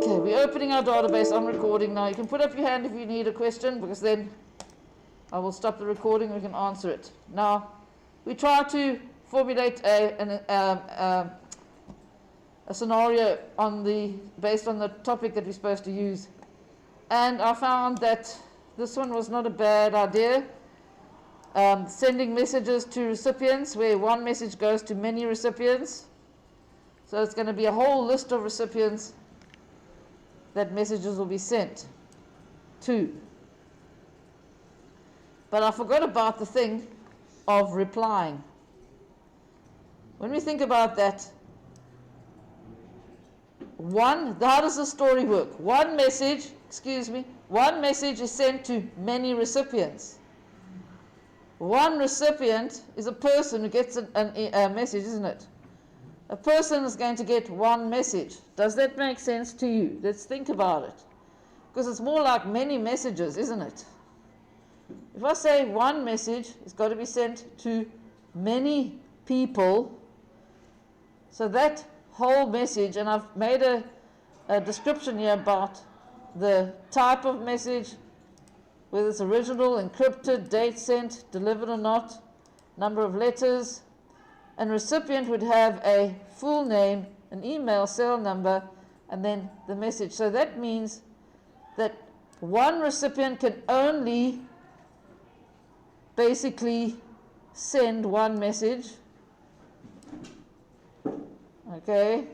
Okay, we're opening our database. I'm recording now. You can put up your hand if you need a question, because then I will stop the recording and we can answer it. Now, we try to formulate a scenario based on the topic that we're supposed to use. And I found that this one was not a bad idea. Sending messages to recipients where one message goes to many recipients. So it's going to be a whole list of recipients that messages will be sent to. But I forgot about the thing of replying. When we think about that, how does the story work? One message is sent to many recipients. One recipient is a person who gets a message, isn't it? A person is going to get one message. Does that make sense to you? Let's think about it. Because it's more like many messages, isn't it? If I say one message, it's got to be sent to many people. So that whole message, and I've made a description here about the type of message, whether it's original, encrypted, date sent, delivered or not, number of letters, and recipient would have a full name, an email, cell number, and then the message. So that means that one recipient can only basically send one message, okay,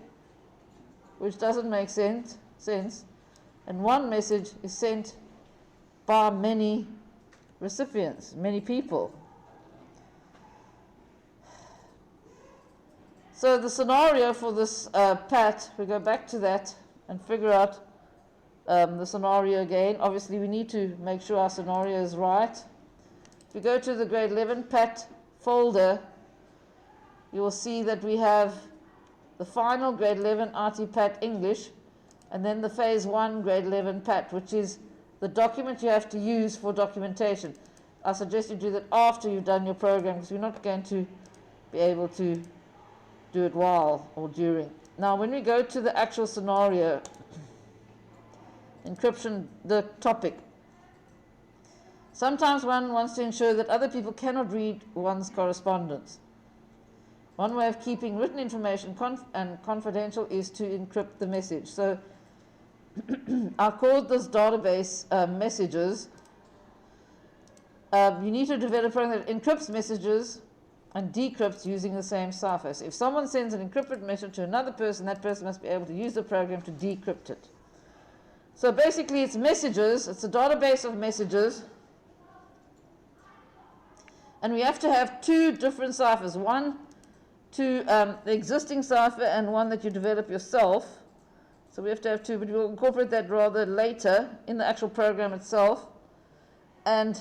which doesn't make sense, and one message is sent by many recipients, many people. So the scenario for this Pat, we go back to that and figure out the scenario again. Obviously we need to make sure our scenario is right. If you go to the grade 11 Pat folder, you will see that we have the final grade 11 RT Pat English, and then the phase 1 grade 11 Pat, which is the document you have to use for documentation. I suggest you do that after you've done your program, because you're not going to be able to do it while or during. Now when we go to the actual scenario, encryption, the topic, sometimes one wants to ensure that other people cannot read one's correspondence. One way of keeping written information confidential is to encrypt the message. So I called this database messages. You need to develop a program that encrypts messages and decrypts using the same cipher. So if someone sends an encrypted message to another person, that person must be able to use the program to decrypt it. So basically it's messages, it's a database of messages, and we have to have two different ciphers, one to the existing cipher and one that you develop yourself. So we have to have two, but we'll incorporate that rather later in the actual program itself. And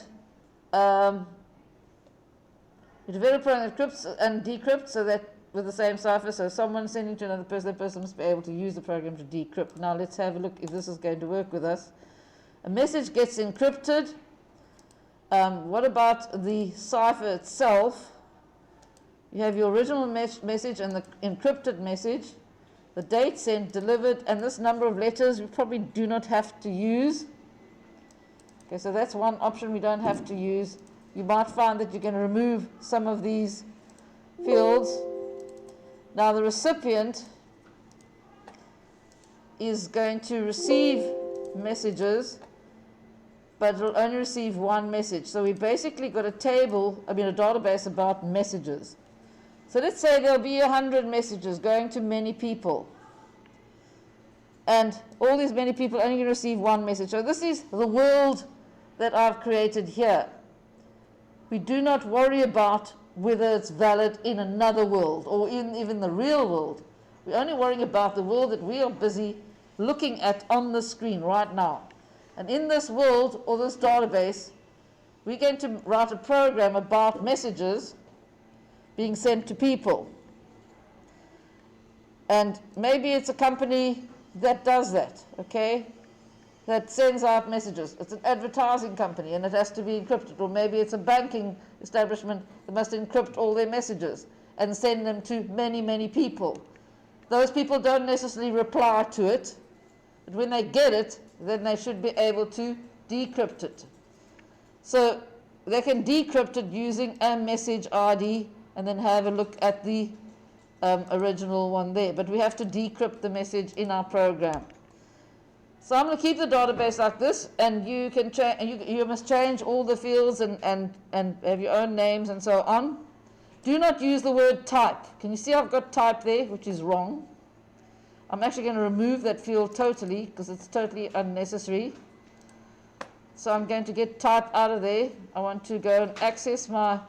you develop a program that encrypts and decrypts so that with the same cipher, so someone sending to another person, that person must be able to use the program to decrypt. Now let's have a look if this is going to work with us. A message gets encrypted. What about the cipher itself? You have your original message and the encrypted message, the date sent, delivered, and this number of letters we probably do not have to use. Okay, so that's one option we don't have to use. You might find that you can remove some of these fields. Now the recipient is going to receive messages, but it will only receive one message. So we basically got a database about messages. So let's say there'll be 100 messages going to many people. And all these many people only going to receive one message. So this is the world that I've created here. We do not worry about whether it's valid in another world or in even the real world. We're only worrying about the world that we are busy looking at on the screen right now. And in this world, or this database, we're going to write a program about messages being sent to people. And maybe it's a company that does that, okay? That sends out messages. It's an advertising company and it has to be encrypted. Or maybe it's a banking establishment that must encrypt all their messages and send them to many, many people. Those people don't necessarily reply to it, But when they get it, then they should be able to decrypt it. So they can decrypt it using a message ID and then have a look at the original one there. But we have to decrypt the message in our program. So I'm going to keep the database like this, and you can you must change all the fields and have your own names and so on. Do not use the word type. Can you see I've got type there, which is wrong? I'm actually going to remove that field totally because it's totally unnecessary. So I'm going to get type out of there. I want to go and access my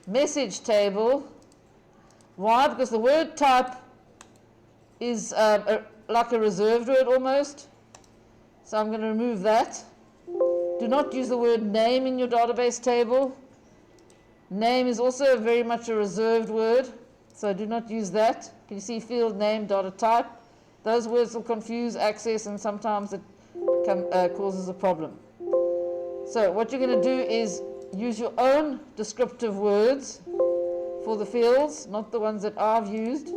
message table. Why? Because the word type is like a reserved word almost. So I'm going to remove that. Do not use the word name in your database table. Name is also very much a reserved word, so do not use that. Can you see field name, data type? Those words will confuse access, and sometimes it causes a problem. So what you're going to do is use your own descriptive words for the fields, not the ones that I've used.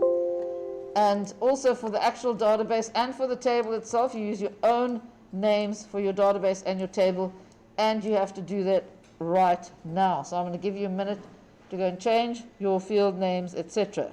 And also for the actual database and for the table itself, you use your own names for your database and your table, and you have to do that right now. So I'm going to give you a minute to go and change your field names, etc.